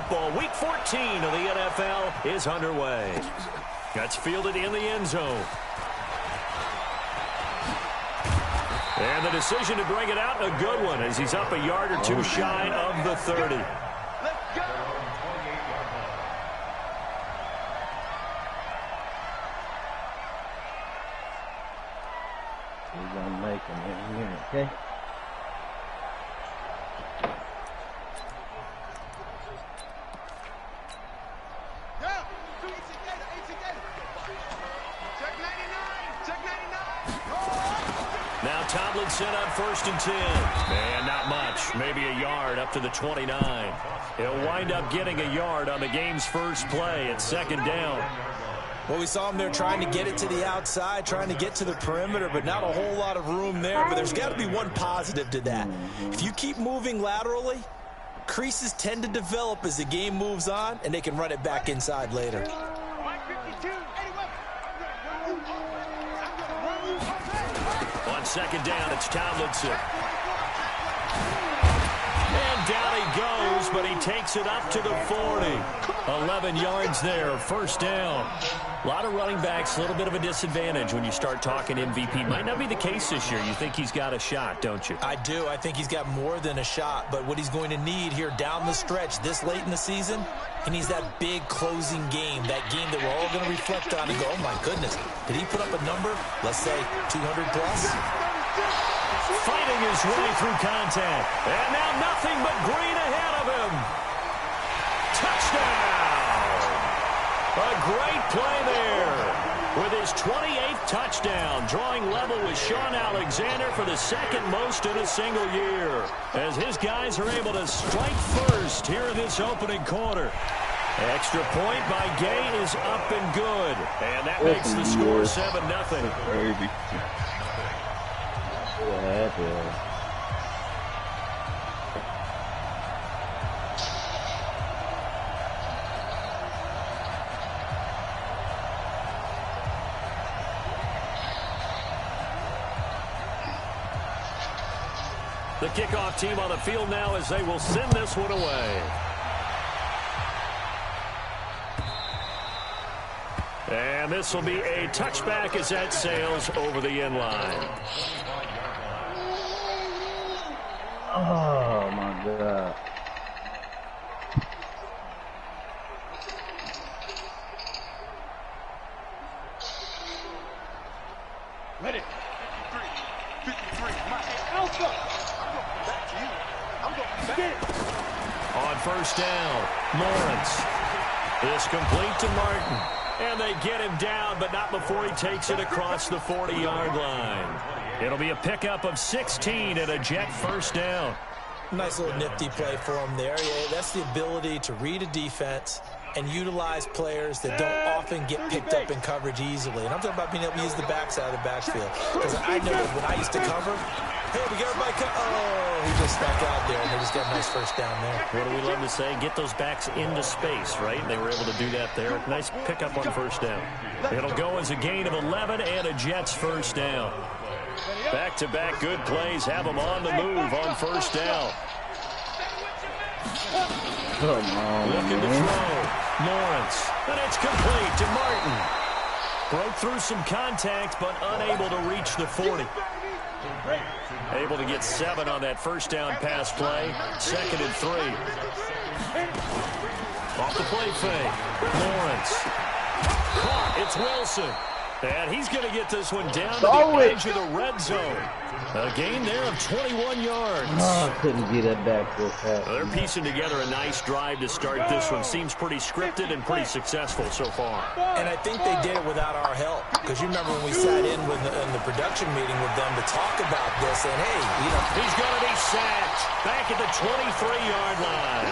football. Week 14 of the NFL is underway. That's fielded in the end zone. And the decision to bring it out, a good one, as he's up a yard or two shy of the 30. He's going to make him in here, okay? Now Tomlinson on 1st and 10. And not much. Maybe a yard up to the 29. He'll wind up getting a yard on the game's first play at 2nd down. Well, we saw him there trying to get it to the outside, trying to get to the perimeter, but not a whole lot of room there. But there's got to be one positive to that. If you keep moving laterally, creases tend to develop as the game moves on, and they can run it back inside later. On 2nd down, it's Tomlinson. And down he goes, but he takes it up to the 40. 11 yards there, 1st down. A lot of running backs, a little bit of a disadvantage when you start talking MVP. Might not be the case this year. You think he's got a shot, don't you? I do. I think he's got more than a shot. But what he's going to need here down the stretch this late in the season, he needs that big closing game, that game that we're all going to reflect on and go, oh, my goodness, did he put up a number, let's say, 200 plus? Fighting his way through contact. And now nothing but green ahead of him. Touchdown! A great play there. With his 28th touchdown, drawing level with Sean Alexander for the 2nd most in a single year. As his guys are able to strike first here in this opening quarter. Extra point by Gay is up and good. And that makes the score 7-0. Crazy. Yeah, The kickoff team on the field now as they will send this one away. And this will be a touchback as that sails over the end line. Oh, my God. Ready. 53. Alpha. Back to you. I'm going back. On 1st down, Lawrence is complete to Martin. And they get him down, but not before he takes it across the 40-yard line. It'll be a pickup of 16 and a Jet 1st down. Nice little nifty play for him there. Yeah, that's the ability to read a defense and utilize players that don't often get picked up in coverage easily. And I'm talking about being able to use the backside of the backfield. Because I know that when I used to cover, hey, we got everybody oh, he just stuck out there, and they just got a nice 1st down there. What do we love to say? Get those backs into space, right? They were able to do that there. Nice pickup on 1st down. It'll go as a gain of 11 and a Jets 1st down. Back-to-back good plays have them on the move on 1st down. Come on, looking to throw. Lawrence, and it's complete to Martin. Broke through some contact, but unable to reach the 40. Able to get 7 on that 1st down pass play. 2nd and 3. Off the play fake. Lawrence. Caught. It's Wilson. And he's going to get this one down to the edge of the red zone. A gain there of 21 yards. Oh, I couldn't get that back real fast. They're piecing together a nice drive to start this one. Seems pretty scripted and pretty successful so far. And I think they did it without our help. Because you remember when we sat in the production meeting with them to talk about this, and hey, you know, he's going to be sacked back at the 23-yard line.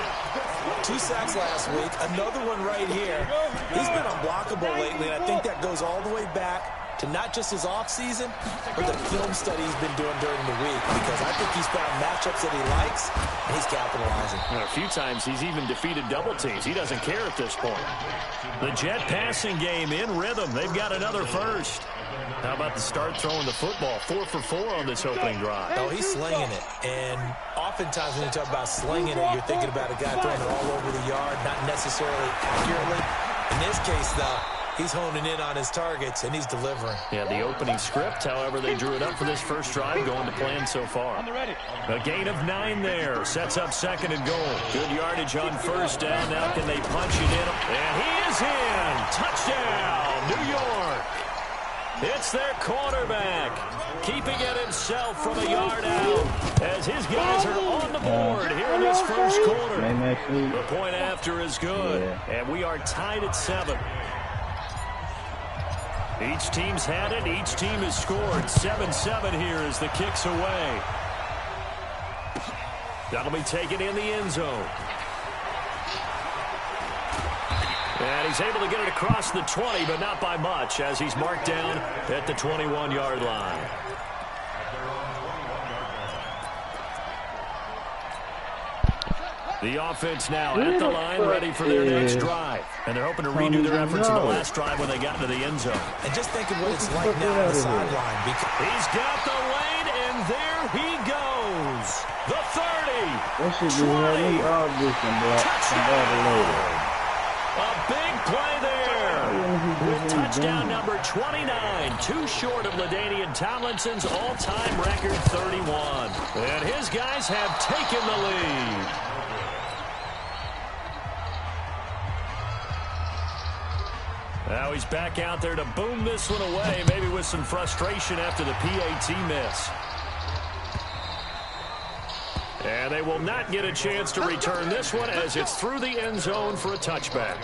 2 sacks last week, another one right here. He's been unblockable lately, and I think that goes all the way back to not just his offseason, but the film study he's been doing during the week, because I think he's found matchups that he likes, and he's capitalizing. A few times he's even defeated double teams. He doesn't care at this point. The Jet passing game in rhythm. They've got another 1st. How about the start throwing the football? 4 for 4 on this opening drive. Oh, he's slinging it. And oftentimes when you talk about slinging it, you're thinking about a guy throwing it all over the yard, not necessarily accurately. In this case, though, he's honing in on his targets, and he's delivering. Yeah, the opening script, however, they drew it up for this first drive, going to plan so far. A gain of 9 there, sets up second and goal. Good yardage on first down. Now can they punch it in? And he is in! Touchdown, New York! It's their quarterback, keeping it himself from a yard out, as his guys are on the board here in this first quarter. The point after is good, and we are tied at 7. Each team's had it. Each team has scored. 7-7 here as the kick's away. That'll be taken in the end zone. And he's able to get it across the 20, but not by much, as he's marked down at the 21-yard line. The offense now at the line, ready for their next drive. And they're hoping to redo their efforts in the last drive when they got into the end zone. And just think of what it's like now on the sideline. He's got the lane, and there he goes. The 30, 20, touchdown. A big play there. With touchdown number 29, too short of LaDainian Tomlinson's all-time record 31. And his guys have taken the lead. Now he's back out there to boom this one away, maybe with some frustration after the PAT miss. And they will not get a chance to return this one as it's through the end zone for a touchback.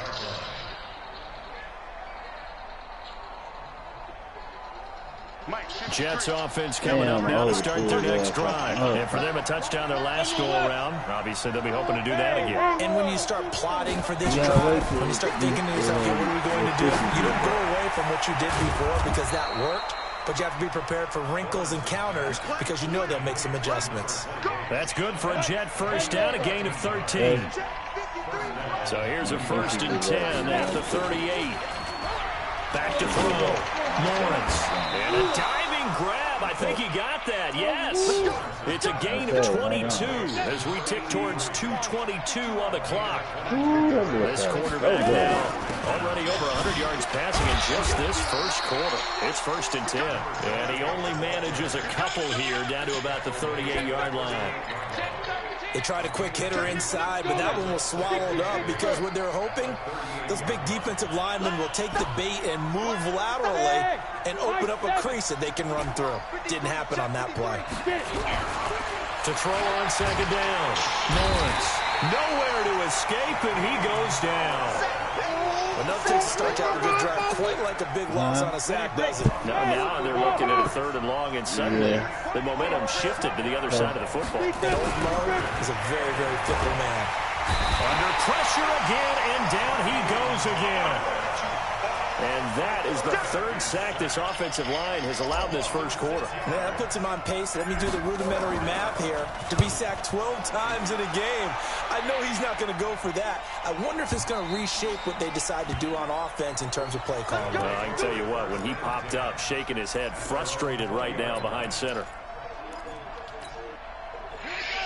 Jets offense coming up now to start their next drive. And for them, a touchdown their last go-around. Obviously, they'll be hoping to do that again. And when you start plotting for this drive, when you start thinking to yourself, okay, what are we going to do? You don't go away from what you did before because that worked. But you have to be prepared for wrinkles and counters because you know they'll make some adjustments. That's good for a Jet first down, a gain of 13. So here's a 1st and 10 at the 38. Back to throw. Lawrence. And a diving grab. I think he got that. Yes. It's a gain of 22 as we tick towards 2:22 on the clock. This quarterback now already over 100 yards passing in just this first quarter. It's 1st and 10. And he only manages a couple here down to about the 38-yard line. They tried a quick hitter inside, but that one was swallowed up because what they're hoping, those big defensive linemen will take the bait and move laterally and open up a crease that they can run through. Didn't happen on that play. To throw on second down. Lawrence. Nowhere to escape, and he goes down. Enough takes to start to have a good drive, quite like a big loss on a sack, does it? Now they're looking at a 3rd and long, and suddenly the momentum shifted to the other side of the football. And old Mo is a very, very fickle man. Under pressure again, and down he goes again. And that is the 3rd sack this offensive line has allowed this first quarter. Yeah, that puts him on pace. Let me do the rudimentary math here. To be sacked 12 times in a game, I know he's not going to go for that. I wonder if it's going to reshape what they decide to do on offense in terms of play calling. Well, I can tell you what, when he popped up, shaking his head, frustrated right now behind center.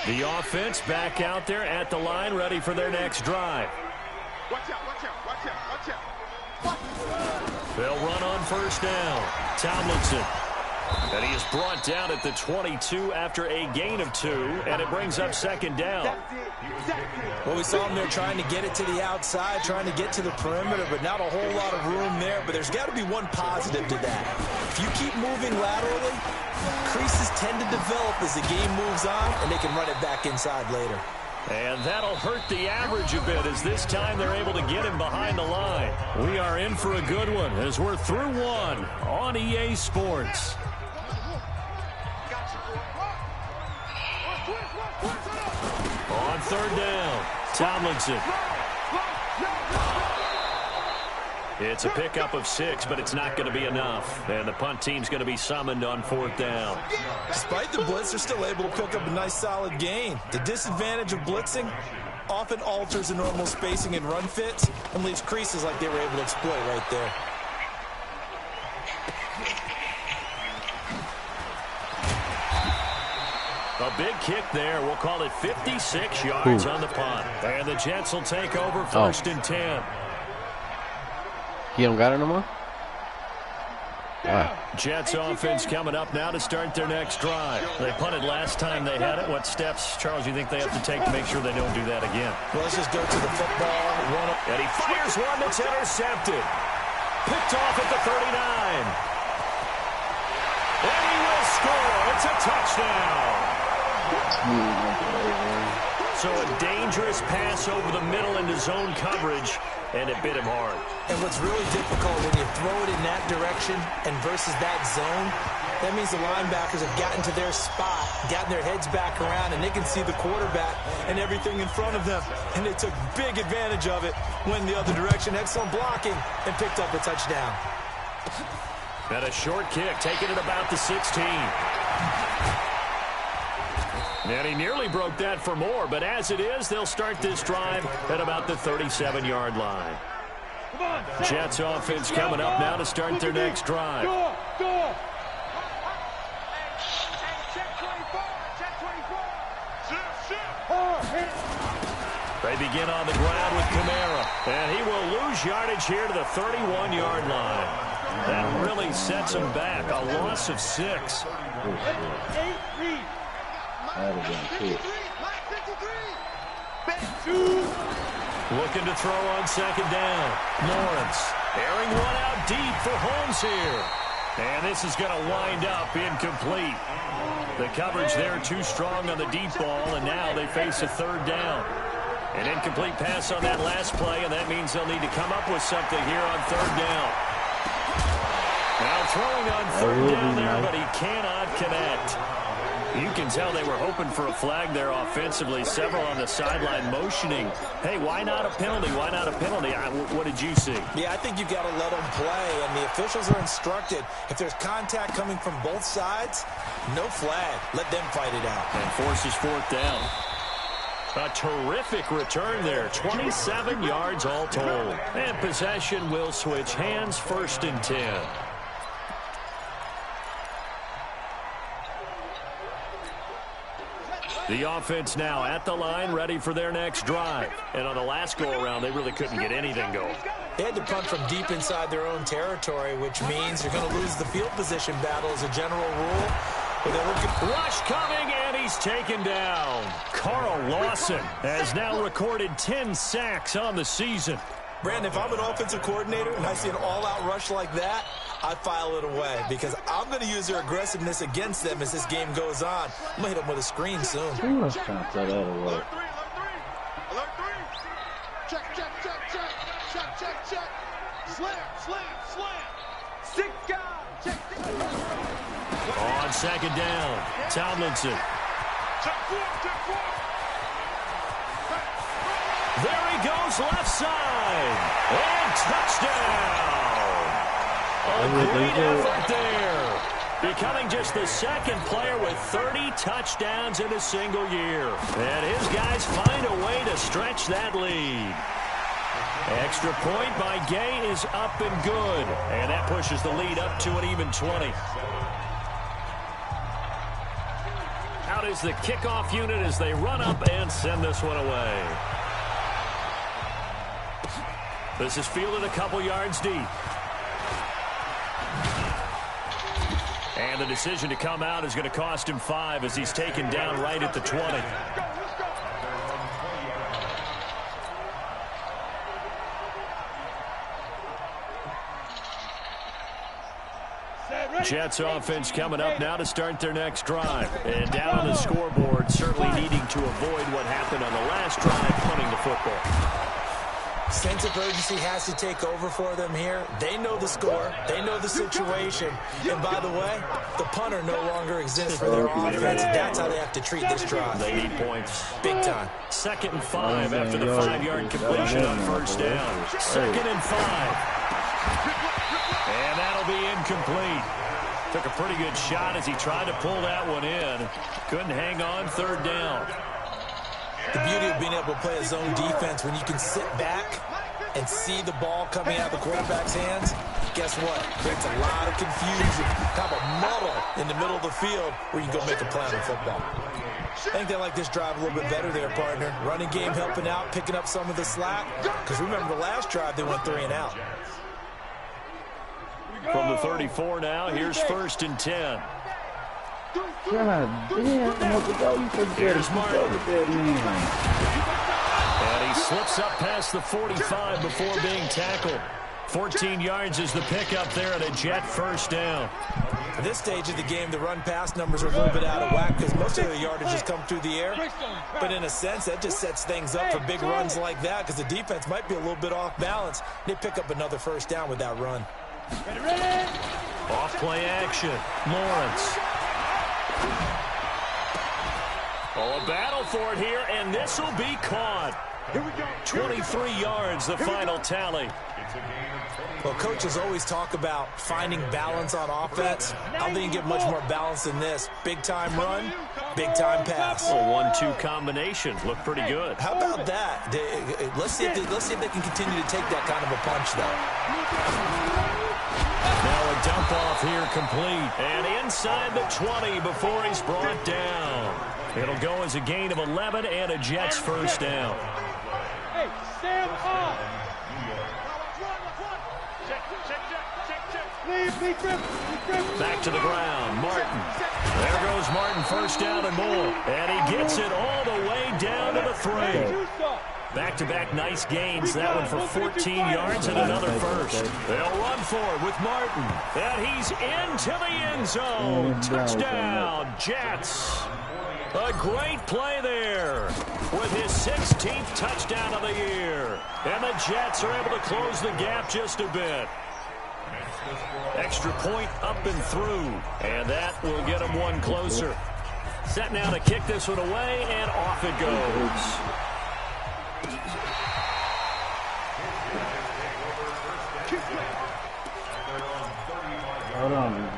The offense back out there at the line, ready for their next drive. Watch out, watch out, watch out, watch out. They'll run on first down. Tomlinson. And he is brought down at the 22 after a gain of 2, and it brings up second down. Well, we saw him there trying to get it to the outside, trying to get to the perimeter, but not a whole lot of room there. But there's got to be one positive to that. If you keep moving laterally, creases tend to develop as the game moves on, and they can run it back inside later. And that'll hurt the average a bit as this time they're able to get him behind the line. We are in for a good one as we're through one on EA Sports. On 3rd down, Tomlinson. It's a pickup of 6, but it's not going to be enough. And the punt team's going to be summoned on 4th down. Despite the blitz, they're still able to pick up a nice solid gain. The disadvantage of blitzing often alters the normal spacing and run fits and leaves creases like they were able to exploit right there. A big kick there. We'll call it 56 yards on the punt. And the Jets will take over first and 10. You don't got it no more? Jets offense coming up now to start their next drive. They punted last time they had it. What steps, Charles, you think they have to take to make sure they don't do that again? Well, let's just go to the football. And he fires one that's intercepted. Picked off at the 39. And he will score. It's a touchdown. So a dangerous pass over the middle into zone coverage, and it bit him hard. And what's really difficult when you throw it in that direction and versus that zone, that means the linebackers have gotten to their spot, gotten their heads back around, and they can see the quarterback and everything in front of them. And they took big advantage of it, went the other direction, excellent blocking, and picked up a touchdown. And a short kick, taking it about the 16. And he nearly broke that for more, but as it is, they'll start this drive at about the 37-yard line. Jets offense coming up now to start their next drive. They begin on the ground with Kamara, and he will lose yardage here to the 31-yard line. That really sets him back, a loss of 6. Looking to throw on second down. Lawrence airing one out deep for Holmes here. And this is going to wind up incomplete. The coverage there too strong on the deep ball, and now they face a third down. An incomplete pass on that last play, and that means they'll need to come up with something here on third down. Now throwing on third down there, but he cannot connect. You can tell they were hoping for a flag there offensively. Several on the sideline motioning. Hey, why not a penalty? Why not a penalty? What did you see? Yeah, I think you've got to let them play, and the officials are instructed. If there's contact coming from both sides, no flag. Let them fight it out. And forces fourth down. A terrific return there. 27 yards all told. And possession will switch hands, first and 10. The offense now at the line, ready for their next drive. And on the last go-around, they really couldn't get anything going. They had to punt from deep inside their own territory, which means you're going to lose the field position battle as a general rule. Rush coming, and he's taken down. Carl Lawson has now recorded 10 sacks on the season. Brandon, if I'm an offensive coordinator and I see an all-out rush like that, I file it away because I'm going to use their aggressiveness against them as this game goes on. I'm going to hit them with a screen soon. Let's count that out of work. Alert 3. Check. Check. Slam. 6 guys. Check. On second down, Tomlinson. Check 4. There he goes, left side. And touchdown. A great effort there. Becoming just the second player with 30 touchdowns in a single year. And his guys find a way to stretch that lead. Extra point by Gay is up and good. And that pushes the lead up to an even 20. Out is the kickoff unit as they run up and send this one away. This is fielded a couple yards deep. And the decision to come out is going to cost him 5 as he's taken down right at the 20. Jets offense coming up now to start their next drive. And down on the scoreboard, certainly needing to avoid what happened on the last drive, punting the football. Sense of urgency has to take over for them here. They know the score. They know the situation. And by the way, the punter no longer exists for their offense. That's how they have to treat this drive. They need points. Big time. 2nd and 5 after the 5-yard completion on first down. 2nd and 5. And that'll be incomplete. Took a pretty good shot as he tried to pull that one in. Couldn't hang on, third down. The beauty of being able to play a zone defense when you can sit back and see the ball coming out of the quarterback's hands, guess what? Creates a lot of confusion, kind of a muddle in the middle of the field where you can go make a play on the football. I think they like this drive a little bit better there, partner. Running game helping out, picking up some of the slack. Because remember the last drive, they went 3 and out. From the 34 now, here's 1st and 10. God damn, Here's Martin. And he slips up past the 45 before being tackled. 14 yards is the pickup there at a Jet 1st down. At this stage of the game, the run-pass numbers are a little bit out of whack because most of the yardage has come through the air. But in a sense, that just sets things up for big runs like that because the defense might be a little bit off balance. They pick up another 1st down with that run. Off play action. Lawrence. Oh, a battle for it here, and this will be caught. 23 yards, the final tally. Well, coaches always talk about finding balance on offense. I don't think you get much more balance than this. Big-time run, big-time pass. A 1-2 combination. Look pretty good. How about that? Let's see if they can continue to take that kind of a punch, though. Now a dump off here complete. And inside the 20 before he's brought down. It'll go as a gain of 11 and a Jets 1st down. Hey, stand up. Back to the ground. Martin. There goes Martin, 1st down and more. And he gets it all the way down to the 3. Back-to-back nice gains. That one for 14 yards and another 1st. They'll run for it with Martin. And he's into the end zone. Touchdown, Jets. A great play there with his 16th touchdown of the year. And the Jets are able to close the gap just a bit. Extra point up and through. And that will get them one closer. Set now to kick this one away, and off it goes. Hold on.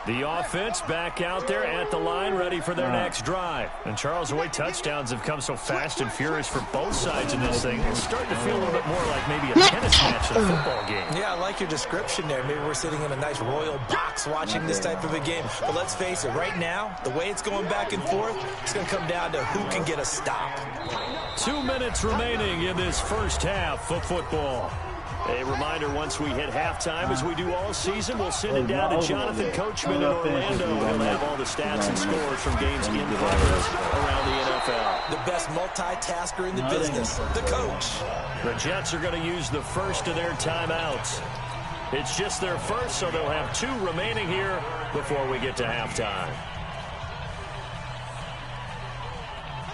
The offense back out there at the line, ready for their next drive. And Charles, the way touchdowns have come so fast and furious for both sides in this thing, it's starting to feel a little bit more like maybe a tennis match than a football game. Yeah, I like your description there. Maybe we're sitting in a nice royal box watching this type of a game. But let's face it, right now, the way it's going back and forth, it's going to come down to who can get a stop. 2 minutes remaining in this 1st half of football. A reminder, once we hit halftime, as we do all season, we'll send it down to Jonathan Coachman in Orlando. He'll have all the stats and scores from games in progress around the NFL. The best multitasker in the business, the coach. The Jets are going to use the 1st of their timeouts. It's just their 1st, so they'll have 2 remaining here before we get to halftime.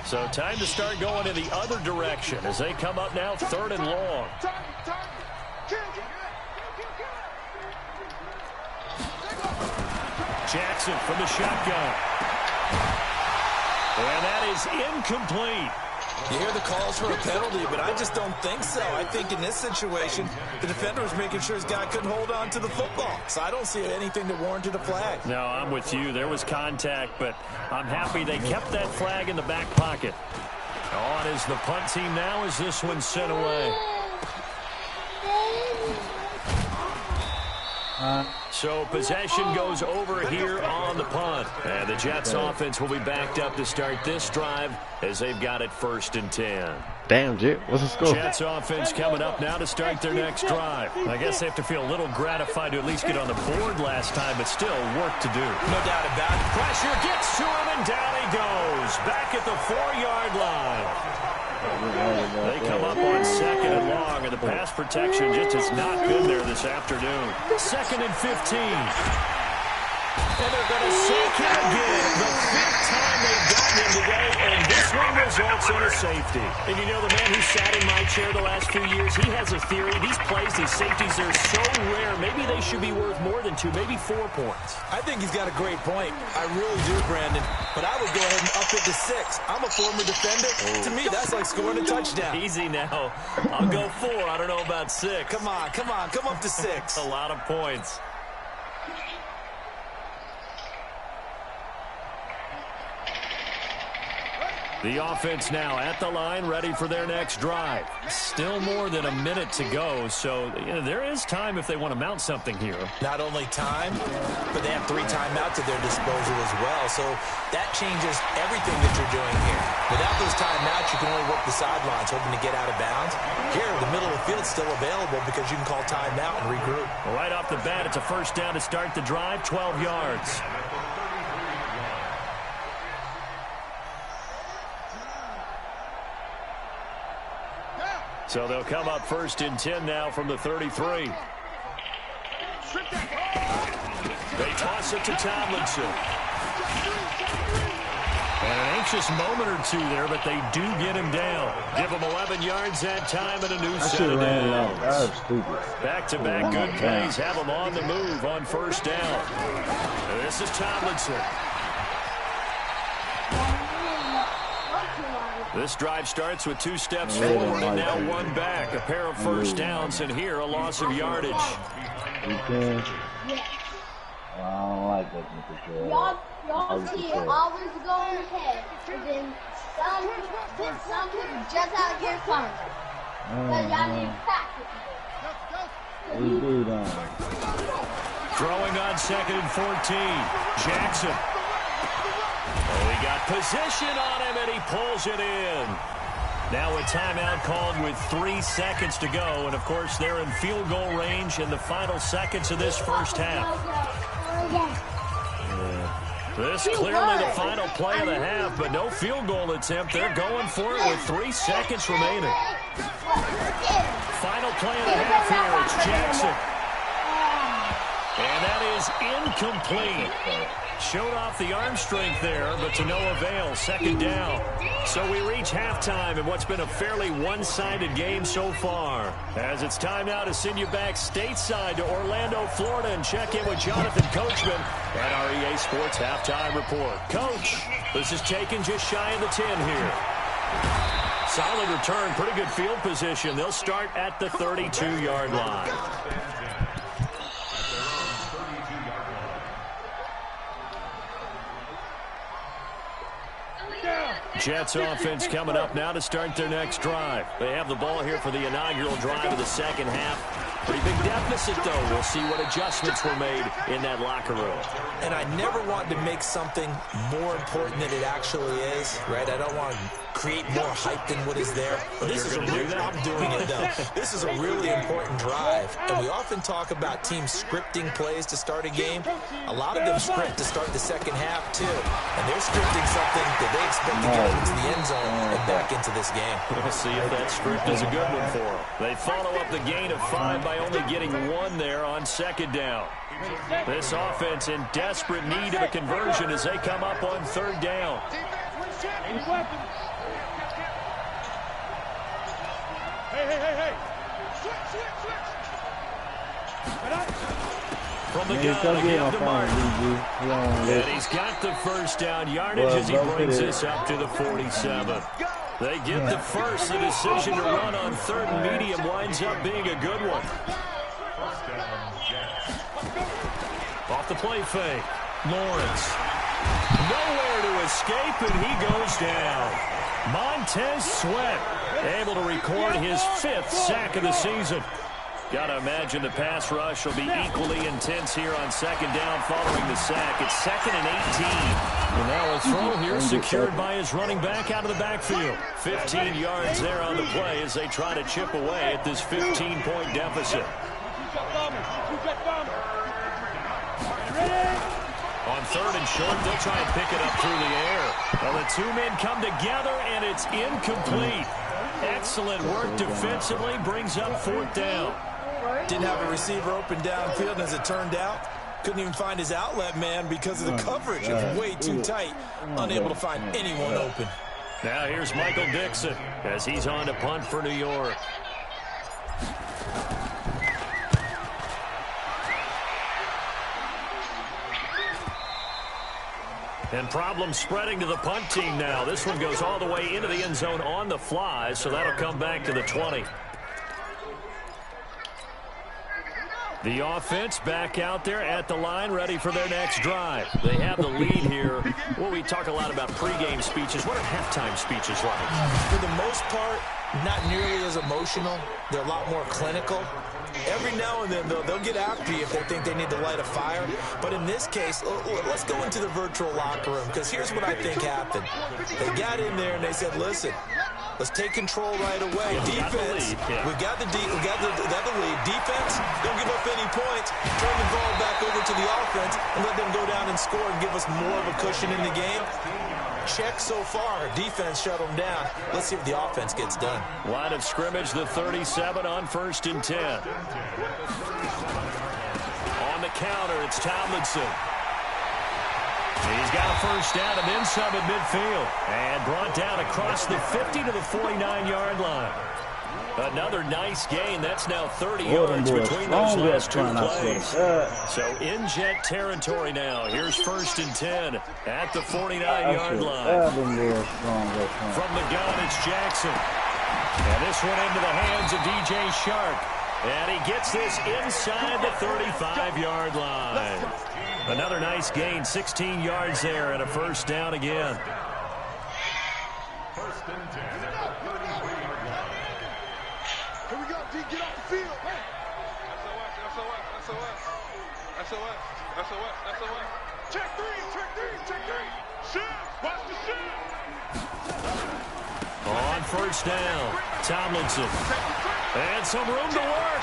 So time to start going in the other direction as they come up now 3rd and long. Jackson from the shotgun. And that is incomplete. You hear the calls for a penalty, but I just don't think so. I think in this situation, the defender was making sure his guy couldn't hold on to the football. So I don't see anything that warranted a flag. No, I'm with you. There was contact, but I'm happy they kept that flag in the back pocket. On is the punt team now as this one's sent away. So possession goes over here on the punt. And the Jets offense will be backed up to start this drive as they've got it 1st and 10. Damn, Jet. What's the score? Jets offense coming up now to start their next drive. I guess they have to feel a little gratified to at least get on the board last time, but still work to do. No doubt about it. Pressure gets to him, and down he goes. Back at the 4-yard line. They come up on 2nd and long, and the pass protection just has not been there this afternoon. 2nd and 15. And they're going to sack him again. The 5th time they've gotten him today, and this one results in a safety. And you know, the man who sat in my chair the last few years, he has a theory. These plays, these safeties, are so rare. Maybe they should be worth more than 2, maybe 4 points. I think he's got a great point. I really do, Brandon. But I would go ahead and up it to 6. I'm a former defender. To me, that's like scoring a touchdown. Easy now. I'll go 4. I don't know about 6. Come on. Come up to 6. A lot of points. The offense now at the line, ready for their next drive. Still more than a minute to go, so there is time if they want to mount something here. Not only time, but they have 3 timeouts at their disposal as well, so that changes everything that you're doing here. Without those timeouts, you can only work the sidelines, hoping to get out of bounds. Here, the middle of the field is still available because you can call timeout and regroup. Well, right off the bat, it's a first down to start the drive, 12 yards. So they'll come up first and 10 now from the 33. They toss it to Tomlinson. And an anxious moment or two there, but they do get him down. Give him 11 yards that time and a new set of downs. Back-to-back good plays have them on the move on first down. This is Tomlinson. This drive starts with 2 steps forward and now 1 back. A pair of first downs, and here a loss of yardage. I don't like that. Y'all see it always going ahead, and then some people just out here coming. But y'all need to practice. We do that. Throwing on 2nd and 14. Jackson. Oh, he got position on him, and he pulls it in. Now a timeout called with 3 seconds to go, and, of course, they're in field goal range in the final seconds of this first half. This clearly the final play of the half, but no field goal attempt. They're going for it with 3 seconds remaining. Final play of the half here. It's Jackson. And that is incomplete. Showed off the arm strength there, but to no avail. 2nd down. So we reach halftime in what's been a fairly one-sided game so far. As it's time now to send you back stateside to Orlando, Florida, and check in with Jonathan Coachman at our EA Sports Halftime Report. Coach, this is taken just shy of the 10 here. Solid return, pretty good field position. They'll start at the 32-yard line. Jets offense coming up now to start their next drive. They have the ball here for the inaugural drive of the second half. Pretty big deficit, though. We'll see what adjustments were made in that locker room. And I never want to make something more important than it actually is, right? I don't want to create more hype than what is there. But this is a really, I'm doing it, though. This is a really important drive. And we often talk about teams scripting plays to start a game. A lot of them script to start the second half, too. And they're scripting something that they expect to get into the end zone and back into this game. We'll see if that script is a good one for them. They follow up the gain of 5 by only getting 1 there on 2nd down. This offense in desperate need of a conversion as they come up on 3rd down. Hey. From the gun again to Martin. And he's got the first down yardage as he brings this up to the 47. They get the first. The decision to run on 3rd and medium winds up being a good one. Off the play fake. Lawrence. Nowhere to escape, and he goes down. Montez Sweat able to record his 5th sack of the season. Got to imagine the pass rush will be equally intense here on 2nd down following the sack. It's 2nd and 18. And now a throw here secured by his running back out of the backfield. 15 yards there on the play as they try to chip away at this 15-point deficit. On 3rd and short, they'll try and pick it up through the air. Well, the 2 men come together, and it's incomplete. Excellent work defensively, brings up 4th down. Didn't have a receiver open downfield, and as it turned out, couldn't even find his outlet man because of the coverage. It was way too tight, unable to find anyone open. Now here's Michael Dixon as he's on to punt for New York. And problems spreading to the punt team now. This one goes all the way into the end zone on the fly, so that'll come back to the 20. The offense back out there at the line, ready for their next drive. They have the lead here. Well, we talk a lot about pregame speeches. What are halftime speeches like? For the most part, not nearly as emotional. They're a lot more clinical. Every now and then, though, they'll get after you if they think they need to light a fire. But in this case, let's go into the virtual locker room, because here's what I think happened. They got in there and they said, listen, let's take control right away. Defense, we got the lead. Defense, don't give up any points. Turn the ball back over to the offense and let them go down and score and give us more of a cushion in the game. Check so far. Defense shut them down. Let's see if the offense gets done. Line of scrimmage, the 37 on 1st and 10. On the counter, it's Tomlinson. He's got a first down and then some at midfield. And brought down across the 50 to the 49-yard line. Another nice gain. That's now 30 yards between those last two plays. So in jet territory now. Here's 1st and 10 at the 49-yard line. From the gun, it's Jackson. And this one into the hands of DJ Shark. And he gets this inside the 35-yard line. Another nice gain, 16 yards there, and a first down again. 1st and 10. Here we go, D, get off the field. Hey. SOS. Check three. Shift, watch the shift. On 1st down, Tomlinson. And some room to work.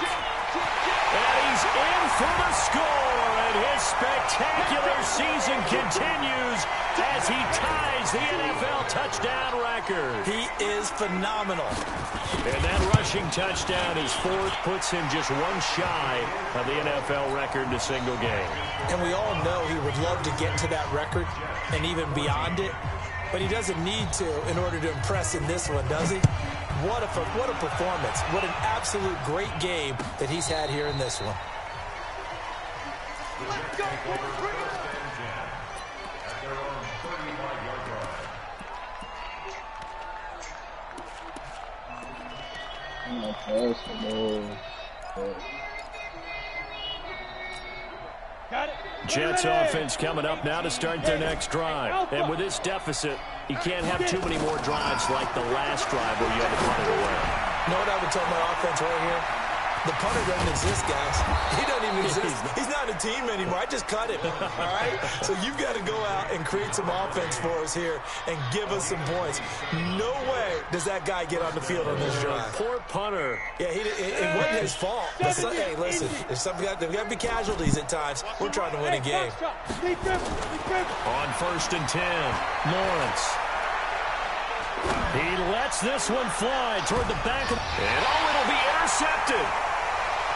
And he's in for the score. And his spectacular season continues as he ties the NFL touchdown record. He is phenomenal. And that rushing touchdown is 4th, puts him just one shy of the NFL record in a single game. And we all know he would love to get to that record and even beyond it, but he doesn't need to in order to impress in this one, does he? What a performance. What an absolute great game that he's had here in this one. Let's go, boys. Jets offense coming up now to start their next drive. And with this deficit, you can't have too many more drives like the last drive where you had to punt it away. You know what I would tell my offense right here? The punter doesn't exist, guys. He doesn't even exist. He's not a team anymore. I just cut him, all right? So you've got to go out and create some offense for us here and give us some points. No way does that guy get on the field on this drive. Poor punter. Yeah, it wasn't his fault. Hey, listen, there's got to be casualties at times. We're trying to win a game. On 1st and 10, Lawrence. He lets this one fly toward the back. And it'll be intercepted.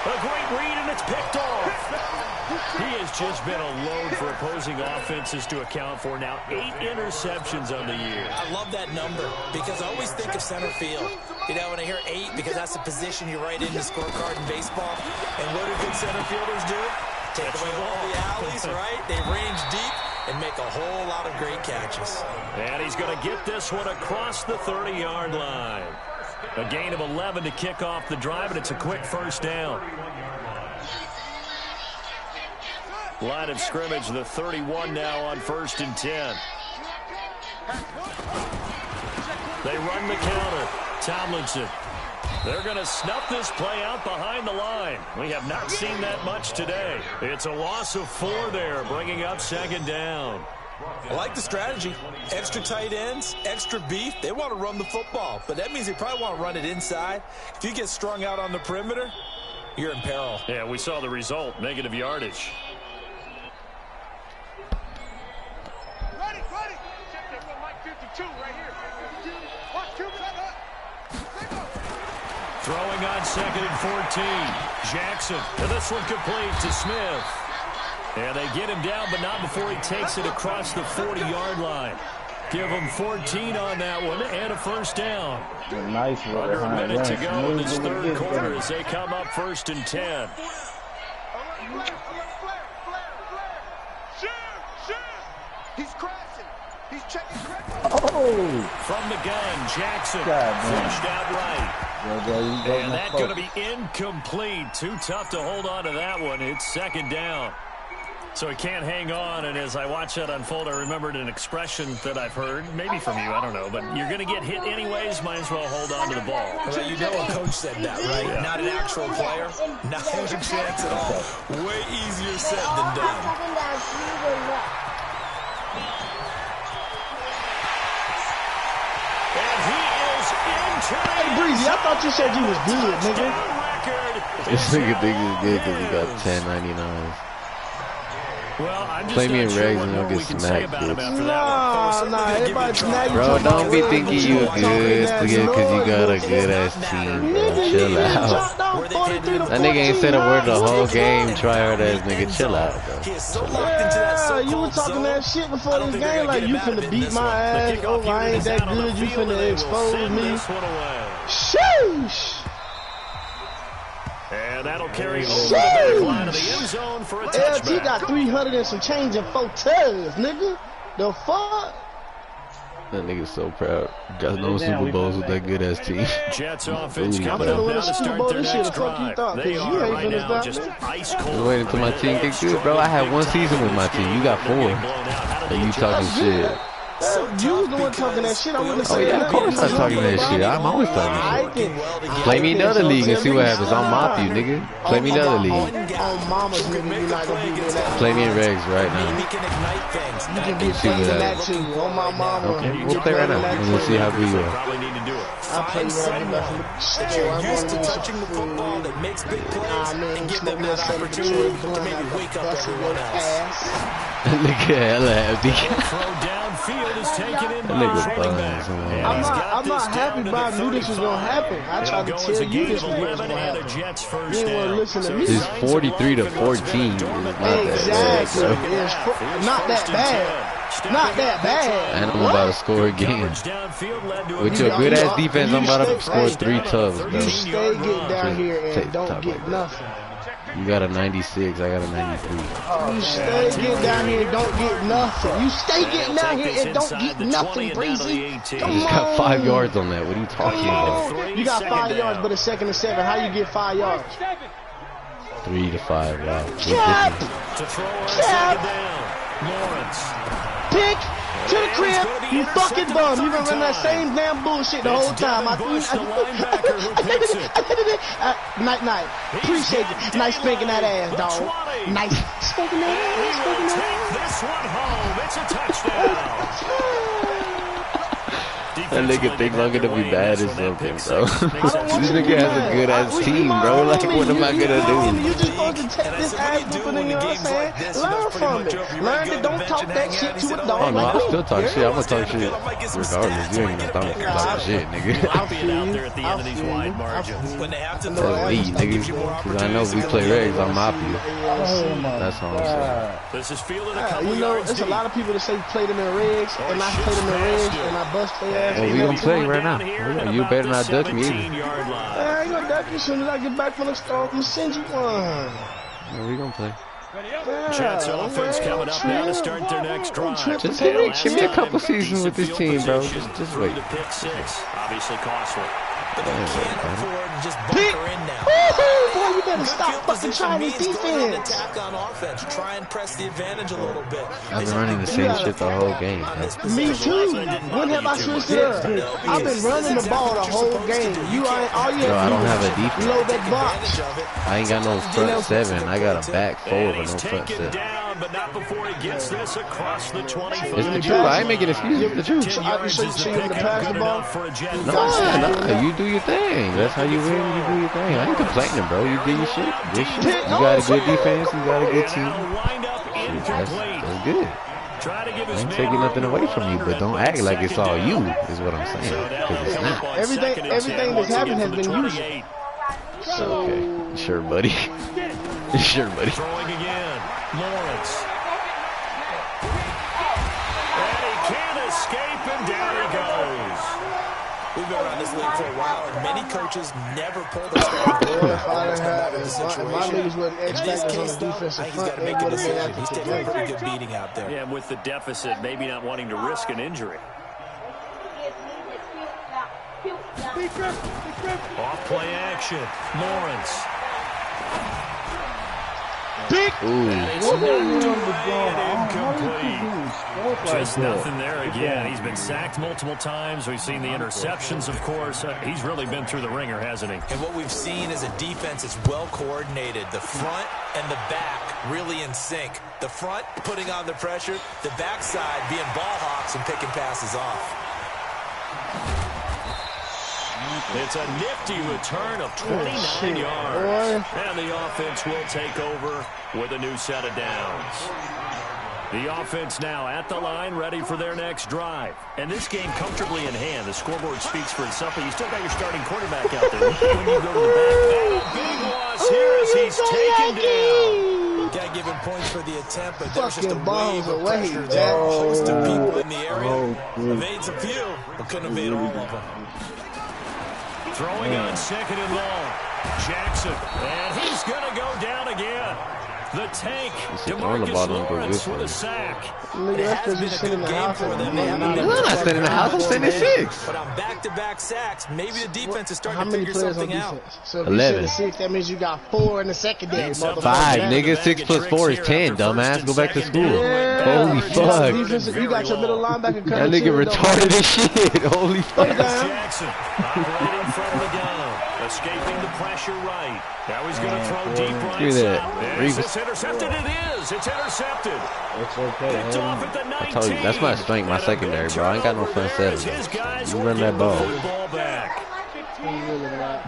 A great read, and it's picked off. He has just been a load for opposing offenses to account for. Now 8 interceptions on the year. I love that number because I always think of center field. You know, when I hear 8, because that's the position you write in the scorecard in baseball. And what do good center fielders do? Take away all the alleys, right? They range deep and make a whole lot of great catches. And he's going to get this one across the 30-yard line. A gain of 11 to kick off the drive, and it's a quick first down. Line of scrimmage, the 31 now on 1st and 10. They run the counter. Tomlinson. They're going to snuff this play out behind the line. We have not seen that much today. It's a loss of 4 there, bringing up 2nd down. I like the strategy. Extra tight ends, extra beef. They want to run the football, but that means they probably want to run it inside. If you get strung out on the perimeter, you're in peril. Yeah, we saw the result, negative yardage. Ready. Check that one, Mike 52 right here. Watch Cuban. Throwing on 2nd and 14. Jackson. And this one complete to Smith. And they get him down, but not before he takes it across the 40-yard line. Give him 14 on that one and a first down. Nice. Under a minute to go in this 3rd quarter as they come up 1st and 10. He's crashing. He's checking. Oh! From the gun, Jackson God, flushed out right. And that's going to be incomplete. Too tough to hold on to that one. It's second down. So he can't hang on, and as I watch that unfold, I remembered an expression that I've heard, maybe from you, I don't know, but you're going to get hit anyways, might as well hold on to the ball. Well, you know a coach said that, right? Yeah. Not an actual player, not a chance at all. Way easier said than done. And he is into the Hey, Breezy, I thought you said you was good, nigga. This nigga think he's good because he got 10.99. Well, I'm just play me in not sure regs what and more you'll we get can say smacked, about him bitch. after that one. Nah, everybody, now you Bro, talking don't about be Regs, thinking but you talking good that because you noise, got a bro. good ass team, bro. Nigga, Chill you out. dropped down 43 to 14. That nigga ain't said a word the whole What game. Try hard ass nigga. Chill out, bro. Yeah, you were talking that shit before this game, like you finna beat my ass. Oh, I ain't that good. You finna expose me. Sheesh. And that'll carry over the back line of the end zone for a touchback. LT got 300 and some change in 4 tugs, nigga. The fuck? That nigga's so proud. Got no Super Bowls with that good ass team. Jets offense I'm coming finna up win now a to Super start Bowl their this year. next The fuck you drive. thought? They Cause you are ain't right finna now stop just me. ice cold. I'm waiting until my team get good, bro. I had one season with my team. You got 4. And you talking shit. You was the one talking that shit. I wouldn't Oh say yeah, that. of course I'm talking that shit. I'm always talking shit. Play me in the other league and see what happens. I'll mop you, nigga. Play me in the other league. On mama's nigga, you not gonna beat me in that. Play me in regs right now. You can be playing that too. On my mama. Okay, we'll play right now. And we'll see how good you are. Probably need to do it. I play right now. That you're used to touching the football that makes big plays and give them that opportunity to maybe wake up everyone else. Nigga, hella happy. Throw downfield is taken in by Nigga running back. I'm not happy, but I knew this was gonna happen. I tried to tell you this was gonna happen. You didn't want to listen to me. It's 43 to 14. It's not that Exactly. bad, It's not that bad. Not that bad. and I'm about to score again. With your good ass defense, I'm about to score 3 tubs, bro. You stay get down here and don't get nothing. You got a 96, I got a 93. You stay get down here and don't get nothing. You stay getting down here and don't get nothing, Breezy. I just got 5 yards on that. What are you talking about? You got 5 yards, but it's 2nd and 7. How you get 5 yards? 3 to 5, wow. Cap! To throw on Cap! second down. Lawrence. Pick to the crib, you fucking bum. You been running that same damn bullshit the whole time. Night. Appreciate it. Nice spanking that ass, dog. Nice spanking that ass. Spanking that This one home. It's a touchdown. That nigga think I'm gonna be bad or something, bro. This nigga has a good ass team, bro. Like, what am I gonna do? You just supposed to take this ass whooping in, you know what I'm saying? Learn from it. Learn to don't talk that shit to a dog. Oh no, like I me. still talk shit. I'm gonna talk shit regardless. You ain't gonna talk shit, nigga. I feel you. That's me, nigga. Cause I know if we play regs, I'm mop you. That's all I'm saying. This is fielded a couple You know, yards there's a lot of people that say play them in regs, and I play them in regs, and I bust their ass. Oh, we gonna play right now. You better not duck me either. I ain't gonna duck you as soon as I get back from the store. I'm gonna send you one. Yeah, we gonna play. Jets offense coming up now to start their next drive. Just give me a couple seasons with this team, bro. Just wait. The pick 6, obviously costly. But they can't afford to just bunker in now. Woohoo! Boy, you better stop fucking trying this defense. Attack on offense. Try and press the advantage a little bit. I've been running the same shit the whole game, bro. Me too. When have I switched it up? I've been running the ball the whole game. You ain't all you Bro, I have don't to have do a is defense. load that box. I ain't got no front 7. I got a back 4 but no front 7. Down, but not before he gets this across the 25. It's the truth. I ain't making excuses. It's the truth. So I can show you to pass the ball. No, you do your thing. That's how you win. You do your thing. I ain't complaining, bro. You do your shit. Good shit. You got a good defense. You got a good team. Shit, that's good. I ain't taking nothing away from you, but don't act like it's all you, is what I'm saying. Because it's not. Everything that's happened has been usual. Okay. Sure, buddy. Sure, buddy. Throwing again. Lawrence. And he can't escape, and down he goes. We've been around this this league for a while, and many coaches never pull their starting quarterback. If my niggas wasn't X factors on the defensive front, they would have been at He's taking a pretty good beating out there. Yeah, with the deficit, maybe not wanting to risk an injury. Off play action. Lawrence. Just nothing there again. He's been sacked multiple times. We've seen the interceptions, of course. He's really been through the ringer, hasn't he? And what we've seen is a defense that's well coordinated. The front and the back really in sync. The front putting on the pressure, the backside being ball hawks and picking passes off. It's a nifty return of 29 yards. And the offense will take over with a new set of downs. The offense now at the line, ready for their next drive. And this game comfortably in hand. The scoreboard speaks for itself, but you still got your starting quarterback out there. When you go to the back, a big loss here as he's taken down. Got to give him points for the attempt, but there's just a wave of pressure there. A host of people in the area. Evades a few, but couldn't evade all of them. Throwing on second and long. Jackson, and he's going to go down again. The tank, DeMarcus Lawrence with a sack. It has been a good game for them. I'm not sitting in the house. I'm sitting in 6. But on back-to-back sacks, maybe the defense is starting to figure something out. So if 11. 6, that means you got 4 in the secondary. 5, nigga. 6 plus 4 is 10, dumbass. Go back to school. Yeah. Holy fuck. You got your middle linebacker. That nigga retarded as shit. Holy fuck. Jackson operating from the gun, escaping the pressure right. Now he's going to throw deep right side. Is this intercepted? It is. It's intercepted. It's okay. Picked off at the 19. I told you, that's my strength, my secondary, bro. I ain't got no fun settings. You run that ball.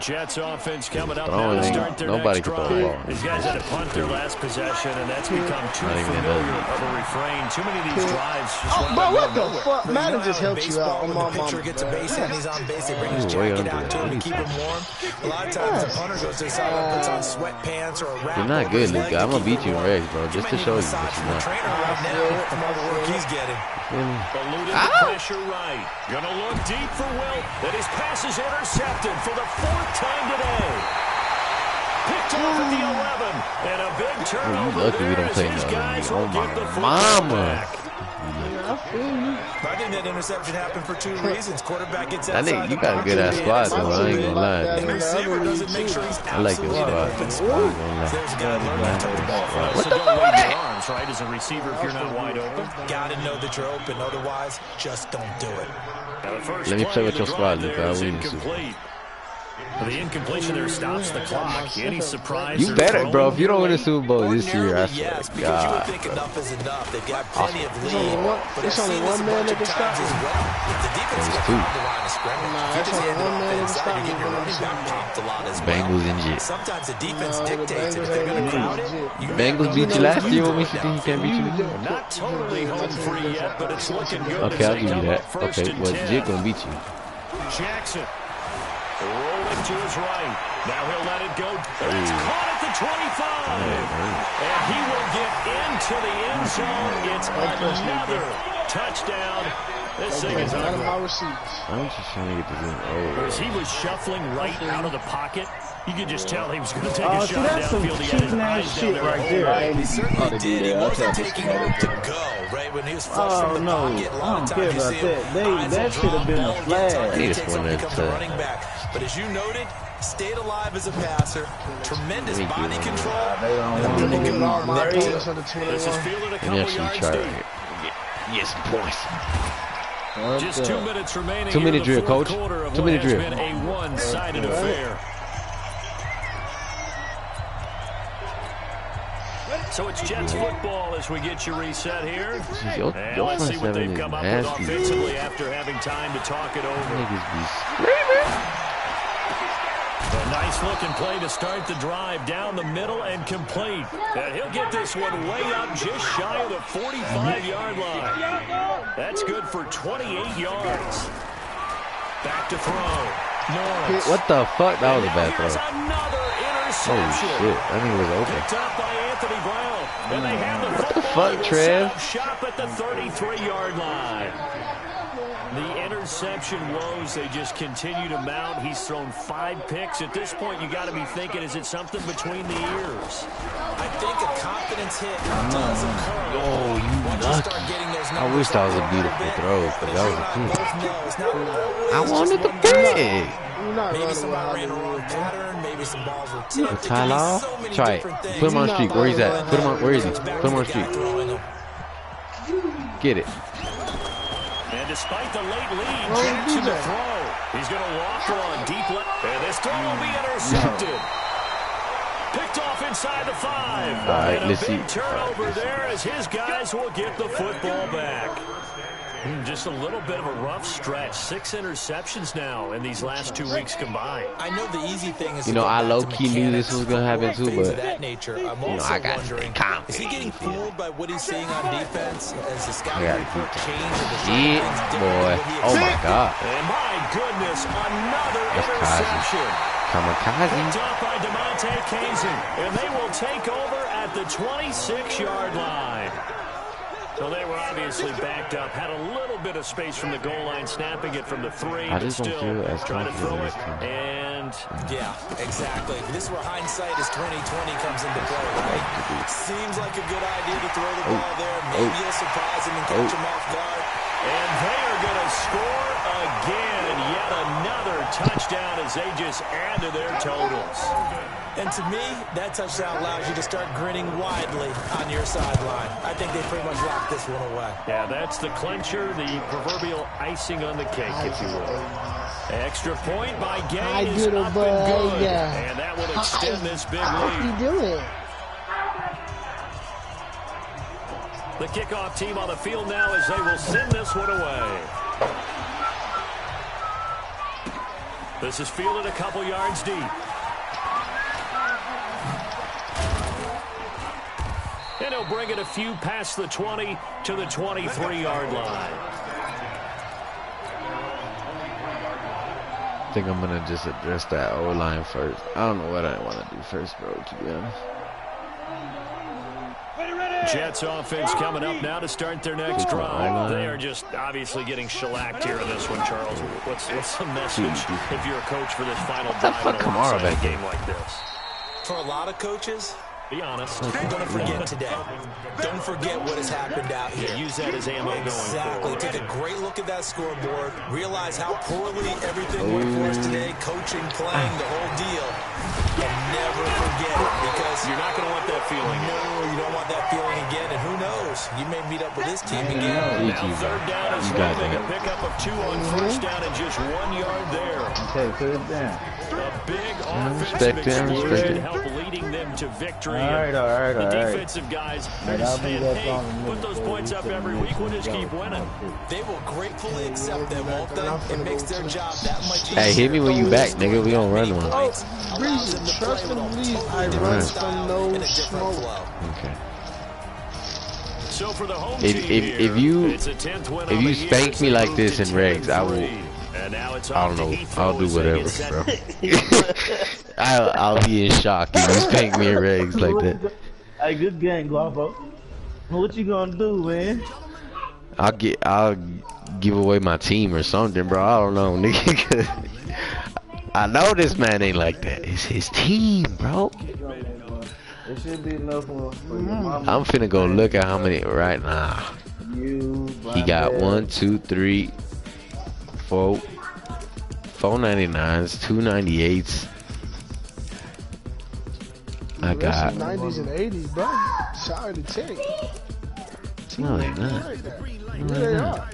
Jets offense coming up now to start their nobody next can throw the drive. ball. These guys had to punt their last possession, and that's become too familiar of a refrain. Too many of these drives just run bro, what the nowhere. fuck? Madden just helps you out. When the pitcher gets a base hit and he's on base, they bring his jacket out to him to keep him warm. A lot of times the punter goes to the sideline, puts on sweatpants or a wrap. You're not good, Luka. I'm gonna beat you in regs, bro, just to show you that you're not. Trainer right now, from all the work he's getting. Eluded the pressure right. Gonna look deep for Wilt. And his pass is intercepted for the 4th time today. Picked off at the 11. And a big turnover. You lucky we don't play no mama. I think that interception happened for 2 reasons. Quarterback gets outside. I think you got a good ass squad, though. I ain't gonna lie. And the receiver doesn't make sure he's I like your squad. There's a guy learning to the ball. What the fuck? Your arms, right, as a receiver if you're not wide open. Gotta know that you're open. Otherwise, just don't do it. Let me play with your squad, Luka. I win this. The incompletion there stops the clock. Any surprise? You better, bro. If you don't win the Super Bowl this year, I swear yes, to because God. you would think enough is enough. They've got plenty of lead. But it's only one man that can stop as well. If the defense gets on the line of scrimmage, if you just hand it off inside, you get your running back popped a lot as well. Bengals and Jets. Sometimes the defense dictates it. If they're going to crowd it, Bengals beat you last year. What makes you think he can't beat you? Not totally home free yet, but it's looking good. Okay, I'll give you that. Okay, well, Jit gonna beat you. Jackson rolling to his right. Now he'll let it go. It's caught at the 25. And he will get into the end zone. It's another touchdown. This thing is ugly. I'm just trying to get this in. As he was shuffling right out of the pocket, you could just tell he was going to take a shot downfield. He had his eyes down there. Right there. He certainly did. He wasn't taking room to go, right? When he was flushed from the pocket, a lot of times you see him, that should have been a flag. He takes something to become the running back. But as you noted, stayed alive as a passer, tremendous body control. This is fielded a couple yards deep. Yes, boys. Just 2 minutes remaining. 2 minute drill, coach. 2 minute drill. It's been a one-sided affair. So it's Jets football as we get you reset here. And let's see what they've come up with offensively after having time to talk it over. A nice looking play to start the drive down the middle and complete. And he'll get this one way up just shy of the 45-yard line. That's good for 28 yards. Back to throw. Norris. What the fuck? That was a bad throw. Another interception. Holy shit. That thing was open. Picked up by Anthony Brown. And they have the what the fuck, Trev? shop at the 33-yard line. The interception woes, they just continue to mount. He's thrown 5 picks. At this point, you got to be thinking, is it something between the ears? I think a confidence hit does occur. Oh, you lucky. I wish that was a beautiful throw, but that was a I wanted the pick. Maybe somebody ran the wrong pattern. Maybe some balls were tipped. Tyler, try it. Put him on the street. Where he's at? Put him on. Where is he? Put him on the street. Get it. And despite the late lead, Jackson to throw. He's going to walk one deep left. And this throw will be intercepted. Picked off inside the 5. All right, and let's see. big turnover there as his guys will get the football back. Just a little bit of a rough stretch. 6 interceptions now in these last 2 weeks combined. I know the easy thing is, I low-key knew this was gonna happen too, but that nature. I'm also I got wondering, is he getting fooled by what he's seeing on defense as the scouting report changes? Boy, oh my God! And my goodness, another interception. Kamikaze. Picked up by DeMonte Kazin, and they will take over at the 26-yard line. So they were obviously backed up, had a little bit of space from the goal line, snapping it from the 3, but still trying to throw it. And yeah, exactly. This is where hindsight is 20/20 comes into play, right? Seems like a good idea to throw the ball there. Maybe you'll surprise him and catch him off guard. And they are going to score again. Yet another touchdown as they just add to their totals. And to me, that touchdown allows you to start grinning widely on your sideline. I think they pretty much locked this one away. Yeah, that's the clincher, the proverbial icing on the cake, if you will. Extra point by Gay is up and good. And that will extend this big lead. doing? The kickoff team on the field now as they will send this one away. This is fielded a couple yards deep. And he'll bring it a few past the 20 to the 23-yard line. I think I'm going to just address that O-line first. I don't know what I want to do first, bro, to be honest. Jets offense coming up now to start their next drive. They are just obviously getting shellacked here in this one, Charles. What's the message if you're a coach for this final drive in a game like this? For a lot of coaches, be honest. Don't forget today. Don't forget what has happened out here. Yeah, use that as ammo going forward. Take a great look at that scoreboard. Realize how poorly everything went for us today. Coaching, playing, the whole deal. And never forget it, because you're not going to want that feeling. No, you don't want that feeling again. And who knows? You may meet up with this team again. Now third down is moving. A pickup of 2 on first down and just 1 yard there. Okay, put it down. A big offensive explosion help leading them to victory. All right. The defensive guys are saying, hey, put those points up every week. We'll just keep winning. They will gratefully accept them, won't they? It makes their job that much easier. Hey, hit me when you back, nigga. We don't run one. Breezy, trust and believe I run from no smoke. Okay. So for the home if you spank me like this in regs, I will. I don't know. I'll do whatever, bro. I'll be in shock if you spank me in regs like that. Hey, good game, Guapo. What you gonna do, man? I'll give away my team or something, bro. I don't know, nigga. I know this man ain't like that. It's his team, bro. It should be enough for your mama. I'm finna go look at how many right now. He got 1, 2, 3, 4, 499s, 298s. I got 90s and 80s, bro. Sorry to tell you. No, they're not. They are.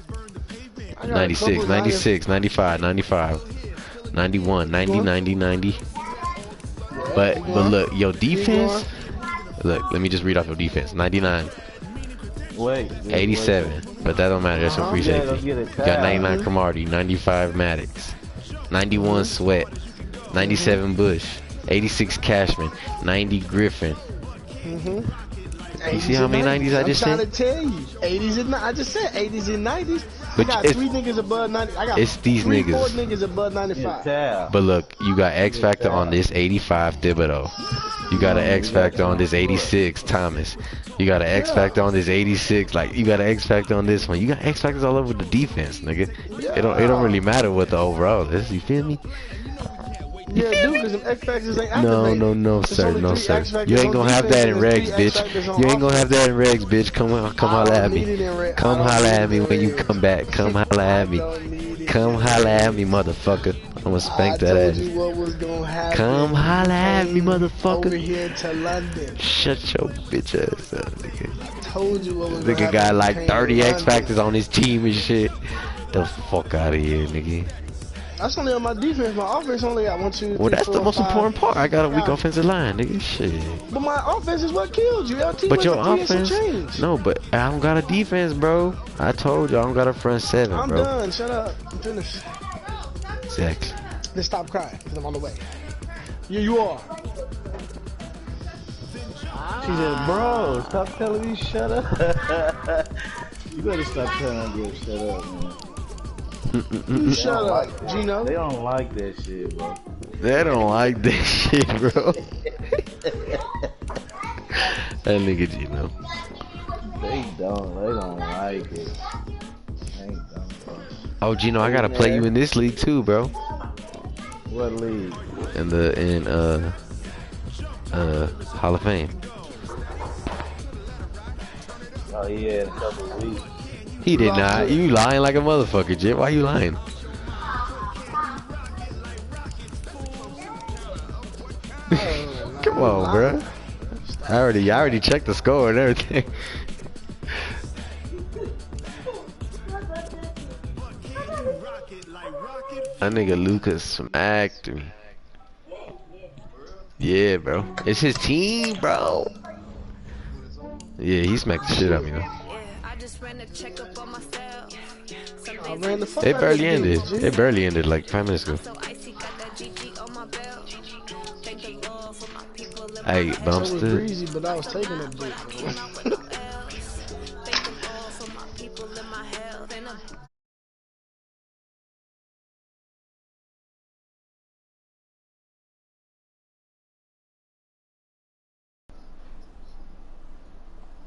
96, 96, 95, 95, 91, 90, 90, 90. But look, your defense. Look, let me just read off your defense. 99. Wait. 87. But that don't matter. That's a free safety. You got 99 Cromartie, 95 Maddox, 91 Sweat, 97 Bush, 86 Cashman, 90 Griffin, You see how many 90s I just said? I'm trying to tell you. 80s and I just said 80s and 90s. But I got 3 niggas above 90. I got it's these 4 niggas. niggas above 95. Yeah. But look, you got X Factor on this 85 Thibodeau. You got an X Factor on this 86 Thomas. You got an X Factor on this 86. Like, you got an X Factor on this one. You got X Factors all over the defense, nigga. It don't really matter what the overall is. You feel me? Yeah, dude, because them X Factors ain't activated. No, sir. You ain't gonna have that in regs, bitch. You ain't gonna have that in regs, bitch. Come holla at me. Come holla at me when you come back. Come holla at me. Come holla at me, motherfucker. I'm gonna spank that ass. Come holla at me, motherfucker. Over here to London. Shut your bitch ass up, nigga. I told you what was gonna Nigga got like 30 X Factors on his team and shit. The fuck out of here, nigga. That's only on my defense. My offense only got 1, 2, 3, Well, that's 4, the most 5. important part. I got a weak offensive line, nigga. Shit. But my offense is what killed you. LT But your went to offense, no, but I don't got a defense, bro. I told you I don't got a front 7, I'm bro. done. Shut up. I'm finished. Exactly. Then stop crying, because I'm on the way. Yeah, you are. She said, bro, stop telling me shut up. You better stop telling me to shut up, man. You shut up, Gino. They don't like that shit, bro. They don't like that shit, bro. That nigga Gino. They don't like it. They don't, bro. Oh, Gino, I gotta play you in this league too, bro. What league? In Hall of Fame. Oh yeah, in a couple of weeks. He did not. You lying like a motherfucker, Jit. Why you lying? Come on, bro. I already checked the score and everything. That nigga Lucas smacked me. Yeah, bro. It's his team, bro. Yeah, he smacked the shit out of me, though. It barely ended. It barely ended like 5 minutes ago. Hey, but I'm still. But I was taking a dick.